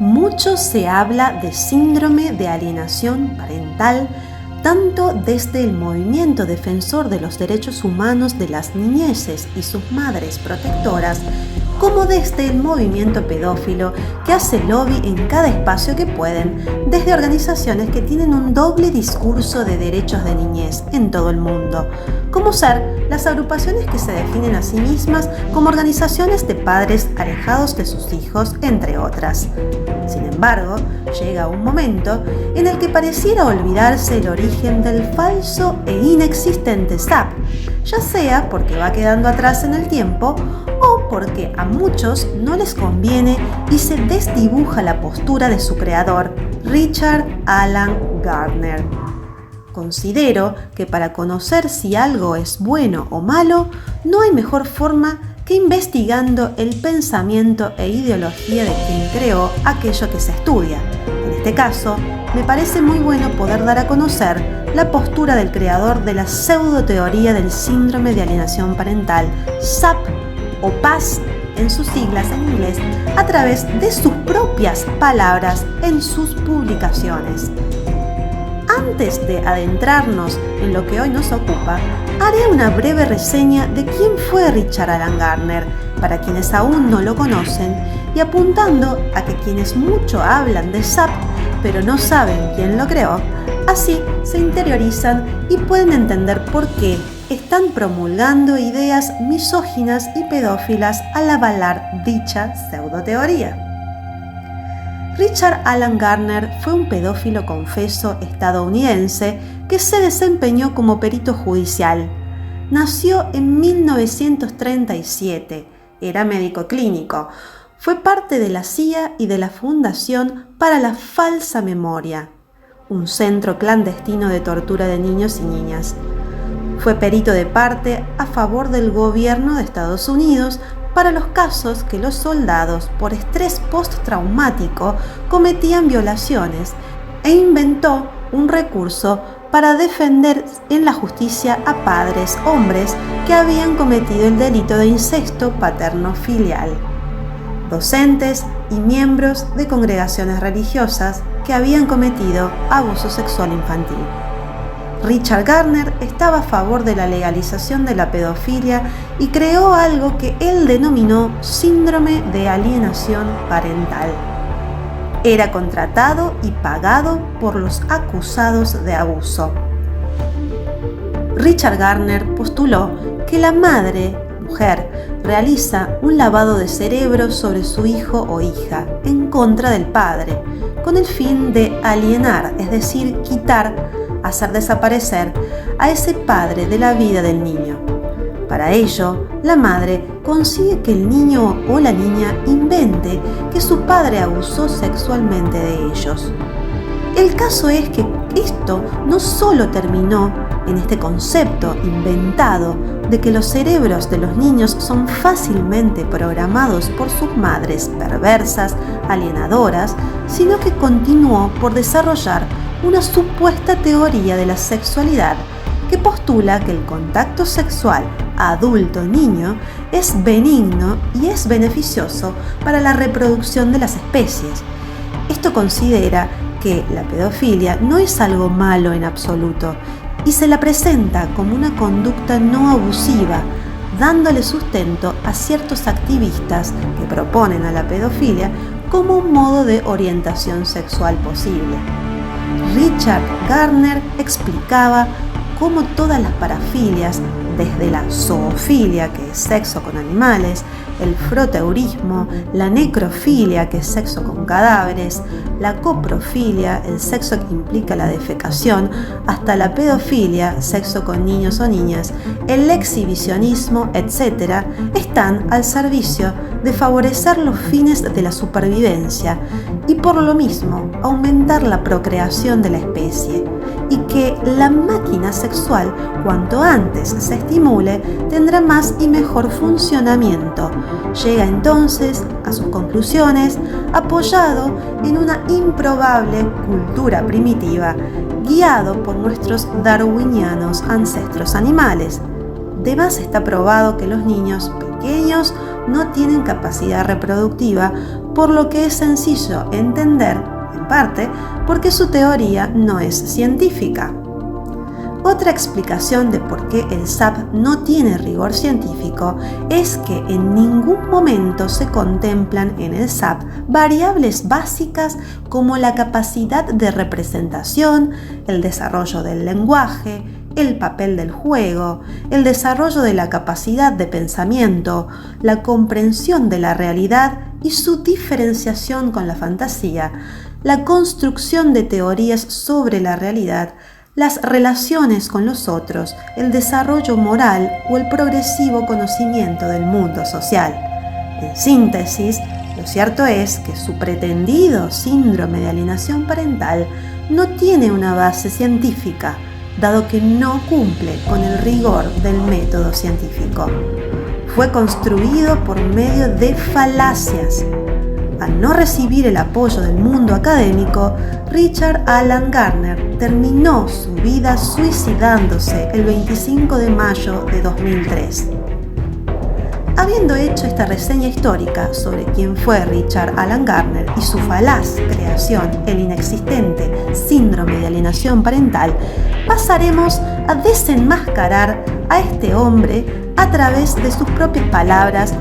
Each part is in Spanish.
Mucho se habla de síndrome de alienación parental, tanto desde el movimiento defensor de los derechos humanos de las niñeces y sus madres protectoras, como desde el movimiento pedófilo que hace lobby en cada espacio que pueden, desde organizaciones que tienen un doble discurso de derechos de niñez en todo el mundo, como ser las agrupaciones que se definen a sí mismas como organizaciones de padres alejados de sus hijos, entre otras. Sin embargo, llega un momento en el que pareciera olvidarse el origen del falso e inexistente SAP, ya sea porque va quedando atrás en el tiempo o porque a muchos no les conviene y se desdibuja la postura de su creador, Richard Alan Gardner. Considero que para conocer si algo es bueno o malo, no hay mejor forma que investigando el pensamiento e ideología de quien creó aquello que se estudia. En este caso, me parece muy bueno poder dar a conocer la postura del creador de la pseudoteoría del síndrome de alienación parental, SAP o PAS en sus siglas en inglés, a través de sus propias palabras en sus publicaciones. Antes de adentrarnos en lo que hoy nos ocupa, haré una breve reseña de quién fue Richard Alan Gardner, para quienes aún no lo conocen, y apuntando a que quienes mucho hablan de SAP, pero no saben quién lo creó, así se interiorizan y pueden entender por qué están promulgando ideas misóginas y pedófilas al avalar dicha pseudoteoría. Richard Alan Gardner fue un pedófilo confeso estadounidense que se desempeñó como perito judicial. Nació en 1937, era médico clínico, fue parte de la CIA y de la Fundación para la Falsa Memoria, un centro clandestino de tortura de niños y niñas. Fue perito de parte a favor del gobierno de Estados Unidos para los casos que los soldados, por estrés postraumático, cometían violaciones, e inventó un recurso para defender en la justicia a padres hombres que habían cometido el delito de incesto paterno-filial, docentes y miembros de congregaciones religiosas que habían cometido abuso sexual infantil. Richard Gardner estaba a favor de la legalización de la pedofilia y creó algo que él denominó síndrome de alienación parental. Era contratado y pagado por los acusados de abuso. Richard Gardner postuló que la mujer, realiza un lavado de cerebro sobre su hijo o hija en contra del padre, con el fin de alienar, es decir, hacer desaparecer a ese padre de la vida del niño. Para ello, la madre consigue que el niño o la niña invente que su padre abusó sexualmente de ellos. El caso es que esto no solo terminó en este concepto inventado de que los cerebros de los niños son fácilmente programados por sus madres perversas, alienadoras, sino que continuó por desarrollar una supuesta teoría de la sexualidad que postula que el contacto sexual adulto-niño es benigno y es beneficioso para la reproducción de las especies. Esto considera que la pedofilia no es algo malo en absoluto y se la presenta como una conducta no abusiva, dándole sustento a ciertos activistas que proponen a la pedofilia como un modo de orientación sexual posible. Richard Gardner explicaba cómo todas las parafilias, desde la zoofilia, que es sexo con animales, el froteurismo, la necrofilia, que es sexo con cadáveres, la coprofilia, el sexo que implica la defecación, hasta la pedofilia, sexo con niños o niñas, el exhibicionismo, etc., están al servicio de favorecer los fines de la supervivencia y por lo mismo aumentar la procreación de la especie, y que la máquina sexual, cuanto antes se estimule, tendrá más y mejor funcionamiento. Llega entonces a sus conclusiones apoyado en una improbable cultura primitiva, guiado por nuestros darwinianos ancestros animales. De más está probado que los niños pequeños no tienen capacidad reproductiva, por lo que es sencillo entender, en parte, porque su teoría no es científica. Otra explicación de por qué el SAP no tiene rigor científico es que en ningún momento se contemplan en el SAP variables básicas como la capacidad de representación, el desarrollo del lenguaje, el papel del juego, el desarrollo de la capacidad de pensamiento, la comprensión de la realidad y su diferenciación con la fantasía, la construcción de teorías sobre la realidad, las relaciones con los otros, el desarrollo moral o el progresivo conocimiento del mundo social. En síntesis, lo cierto es que su pretendido síndrome de alienación parental no tiene una base científica, dado que no cumple con el rigor del método científico. Fue construido por medio de falacias. Al no recibir el apoyo del mundo académico, Richard Alan Gardner terminó su vida suicidándose el 25 de mayo de 2003. Habiendo hecho esta reseña histórica sobre quién fue Richard Alan Gardner y su falaz creación, el inexistente síndrome de alienación parental, pasaremos a desenmascarar a este hombre a través de sus propias palabras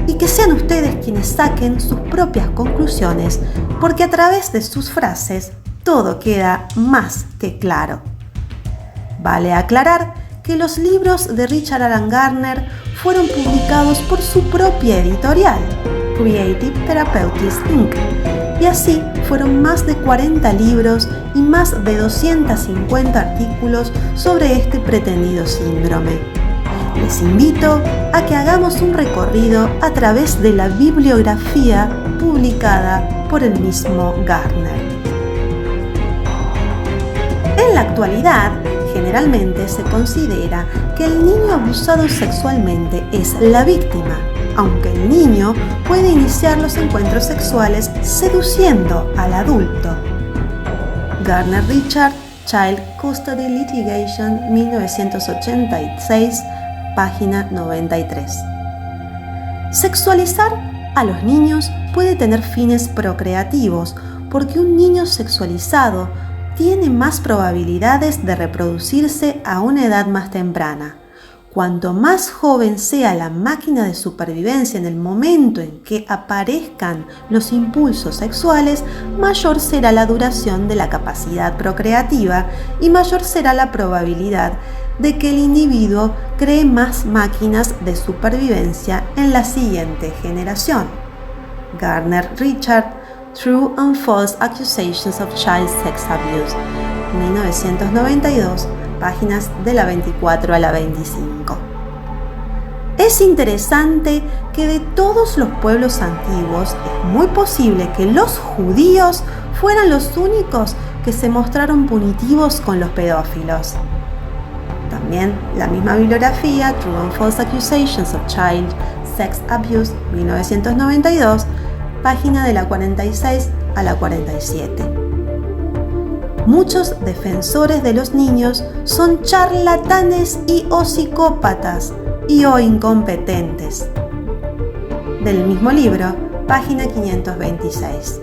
y que sean ustedes quienes saquen sus propias conclusiones, porque a través de sus frases todo queda más que claro. Vale aclarar que los libros de Richard Alan Gardner fueron publicados por su propia editorial, Creative Therapeutics Inc., y así fueron más de 40 libros y más de 250 artículos sobre este pretendido síndrome. Les invito a que hagamos un recorrido a través de la bibliografía publicada por el mismo Gardner. En la actualidad, generalmente se considera que el niño abusado sexualmente es la víctima, aunque el niño puede iniciar los encuentros sexuales seduciendo al adulto. Gardner Richard, Child Custody Litigation, 1986, página 93. Sexualizar a los niños puede tener fines procreativos, porque un niño sexualizado tiene más probabilidades de reproducirse a una edad más temprana. Cuanto más joven sea la máquina de supervivencia en el momento en que aparezcan los impulsos sexuales, mayor será la duración de la capacidad procreativa y mayor será la probabilidad de que el individuo cree más máquinas de supervivencia en la siguiente generación. Gardner Richard, True and False Accusations of Child Sex Abuse, 1992, páginas de la 24 a la 25. Es interesante que de todos los pueblos antiguos es muy posible que los judíos fueran los únicos que se mostraron punitivos con los pedófilos. También la misma bibliografía, True and False Accusations of Child Sex Abuse, 1992, página de la 46 a la 47. Muchos defensores de los niños son charlatanes y o psicópatas y o incompetentes. Del mismo libro, página 526.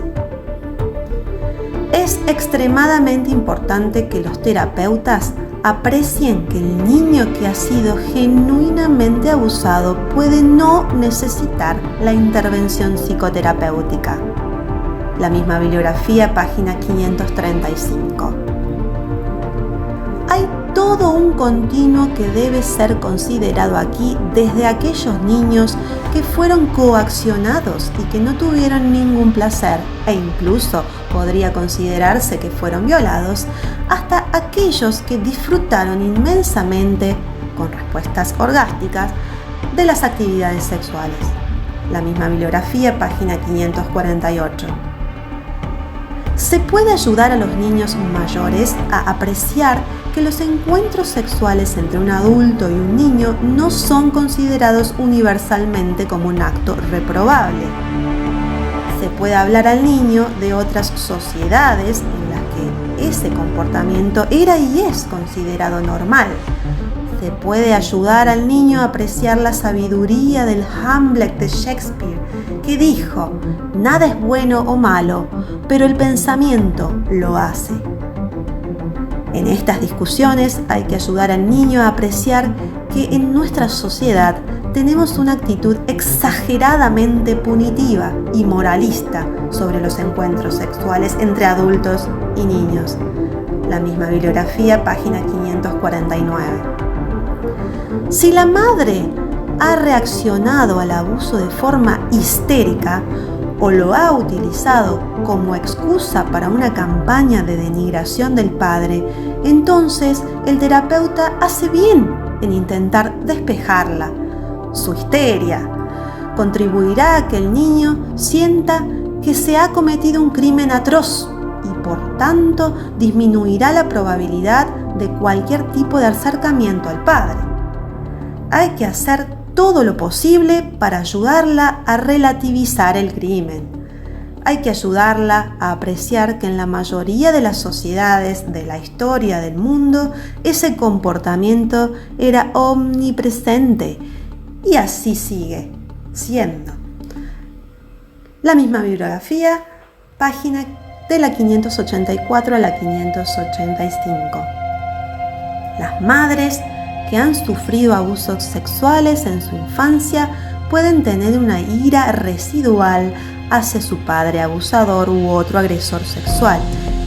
Es extremadamente importante que los terapeutas aprecien que el niño que ha sido genuinamente abusado puede no necesitar la intervención psicoterapéutica. La misma bibliografía, página 535. Hay todo un continuo que debe ser considerado aquí, desde aquellos niños que fueron coaccionados y que no tuvieron ningún placer, e incluso podría considerarse que fueron violados, hasta aquellos que disfrutaron inmensamente, con respuestas orgásticas, de las actividades sexuales. La misma bibliografía, página 548. Se puede ayudar a los niños mayores a apreciar que los encuentros sexuales entre un adulto y un niño no son considerados universalmente como un acto reprobable. Se puede hablar al niño de otras sociedades en las que ese comportamiento era y es considerado normal. puede ayudar al niño a apreciar la sabiduría del Hamlet de Shakespeare, que dijo: nada es bueno o malo, pero el pensamiento lo hace. En estas discusiones hay que ayudar al niño a apreciar que en nuestra sociedad tenemos una actitud exageradamente punitiva y moralista sobre los encuentros sexuales entre adultos y niños. La misma bibliografía, página 549. Si la madre ha reaccionado al abuso de forma histérica o lo ha utilizado como excusa para una campaña de denigración del padre, entonces el terapeuta hace bien en intentar despejarla. Su histeria contribuirá a que el niño sienta que se ha cometido un crimen atroz y por tanto disminuirá la probabilidad de cualquier tipo de acercamiento al padre. Hay que hacer todo lo posible para ayudarla a relativizar el crimen. Hay que ayudarla a apreciar que en la mayoría de las sociedades de la historia del mundo ese comportamiento era omnipresente y así sigue siendo. La misma bibliografía, página de la 584 a la 585. Las madres que han sufrido abusos sexuales en su infancia pueden tener una ira residual hacia su padre abusador u otro agresor sexual,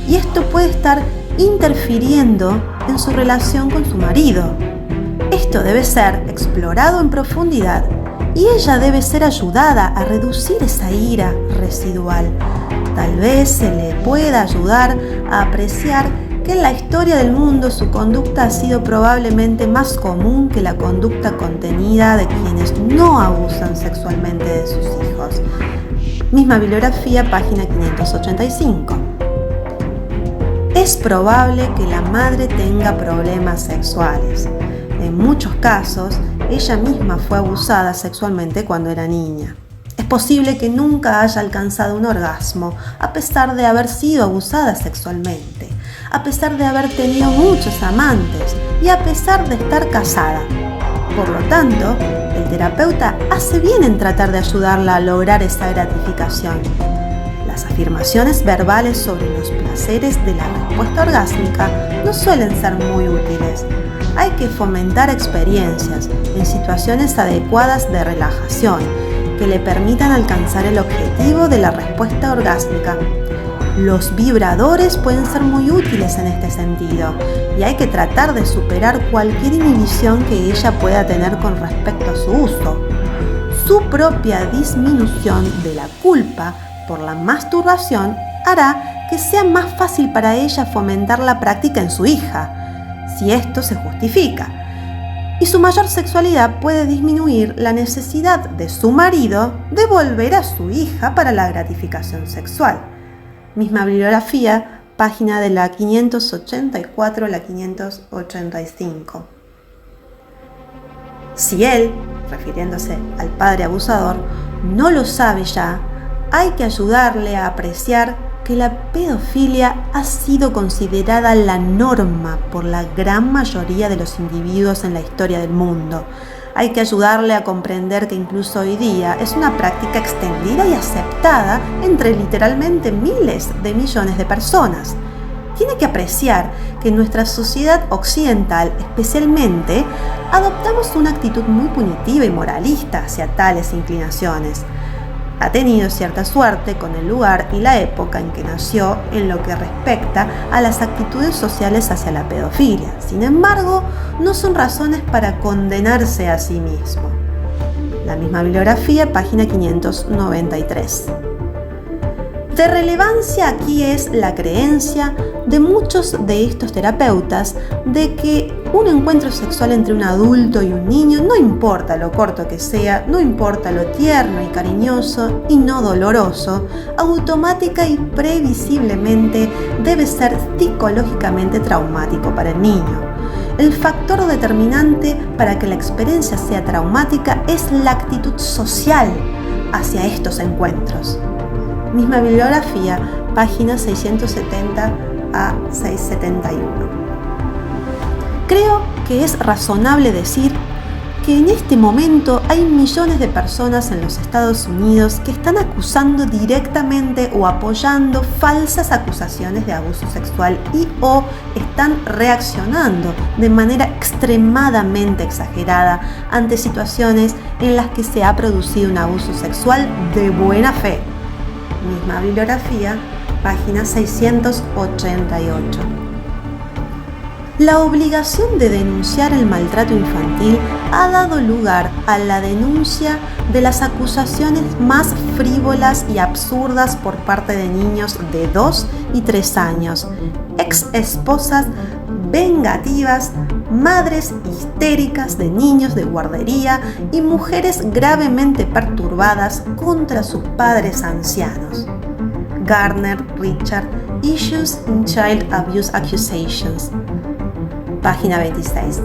y esto puede estar interfiriendo en su relación con su marido. Esto debe ser explorado en profundidad y ella debe ser ayudada a reducir esa ira residual. Tal vez se le pueda ayudar a apreciar que en la historia del mundo su conducta ha sido probablemente más común que la conducta contenida de quienes no abusan sexualmente de sus hijos. Misma bibliografía, página 585. Es probable que la madre tenga problemas sexuales. En muchos casos, ella misma fue abusada sexualmente cuando era niña. Es posible que nunca haya alcanzado un orgasmo, a pesar de haber sido abusada sexualmente, a pesar de haber tenido muchos amantes y a pesar de estar casada. Por lo tanto, el terapeuta hace bien en tratar de ayudarla a lograr esa gratificación. Las afirmaciones verbales sobre los placeres de la respuesta orgásmica no suelen ser muy útiles. Hay que fomentar experiencias en situaciones adecuadas de relajación que le permitan alcanzar el objetivo de la respuesta orgásmica. Los vibradores pueden ser muy útiles en este sentido y hay que tratar de superar cualquier inhibición que ella pueda tener con respecto a su uso. Su propia disminución de la culpa por la masturbación hará que sea más fácil para ella fomentar la práctica en su hija, si esto se justifica. Y su mayor sexualidad puede disminuir la necesidad de su marido de volver a su hija para la gratificación sexual. Misma bibliografía, página de la 584 a la 585. Si él, refiriéndose al padre abusador, no lo sabe ya, hay que ayudarle a apreciar que la pedofilia ha sido considerada la norma por la gran mayoría de los individuos en la historia del mundo. Hay que ayudarle a comprender que incluso hoy día es una práctica extendida y aceptada entre literalmente miles de millones de personas. Tiene que apreciar que en nuestra sociedad occidental, especialmente, adoptamos una actitud muy punitiva y moralista hacia tales inclinaciones. Ha tenido cierta suerte con el lugar y la época en que nació en lo que respecta a las actitudes sociales hacia la pedofilia. Sin embargo, no son razones para condenarse a sí mismo. La misma bibliografía, página 593. De relevancia aquí es la creencia de muchos de estos terapeutas de que un encuentro sexual entre un adulto y un niño, no importa lo corto que sea, no importa lo tierno y cariñoso y no doloroso, automática y previsiblemente debe ser psicológicamente traumático para el niño. El factor determinante para que la experiencia sea traumática es la actitud social hacia estos encuentros. Misma bibliografía, páginas 670 a 671. Creo que es razonable decir que en este momento hay millones de personas en los Estados Unidos que están acusando directamente o apoyando falsas acusaciones de abuso sexual o están reaccionando de manera extremadamente exagerada ante situaciones en las que se ha producido un abuso sexual de buena fe. Misma bibliografía, página 688. La obligación de denunciar el maltrato infantil ha dado lugar a la denuncia de las acusaciones más frívolas y absurdas por parte de niños de 2 y 3 años, ex esposas vengativas, madres histéricas de niños de guardería y mujeres gravemente perturbadas contra sus padres ancianos. Garner, Richard, Issues in Child Abuse Accusations. Página 26.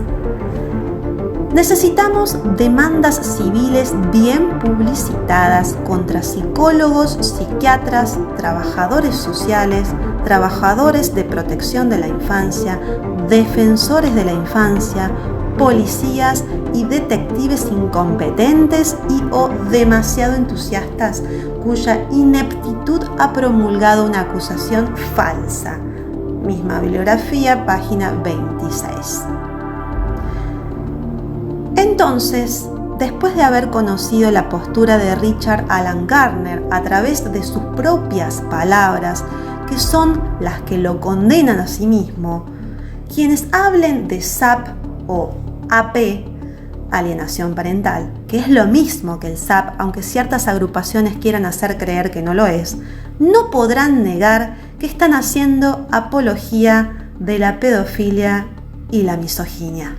Necesitamos demandas civiles bien publicitadas contra psicólogos, psiquiatras, trabajadores sociales, trabajadores de protección de la infancia, defensores de la infancia, policías y detectives incompetentes o demasiado entusiastas cuya ineptitud ha promulgado una acusación falsa. Misma bibliografía, página 26. Entonces, después de haber conocido la postura de Richard Alan Garner a través de sus propias palabras, que son las que lo condenan a sí mismo, quienes hablen de SAP o AP, alienación parental, que es lo mismo que el SAP, aunque ciertas agrupaciones quieran hacer creer que no lo es, no podrán negar que están haciendo apología de la pedofilia y la misoginia.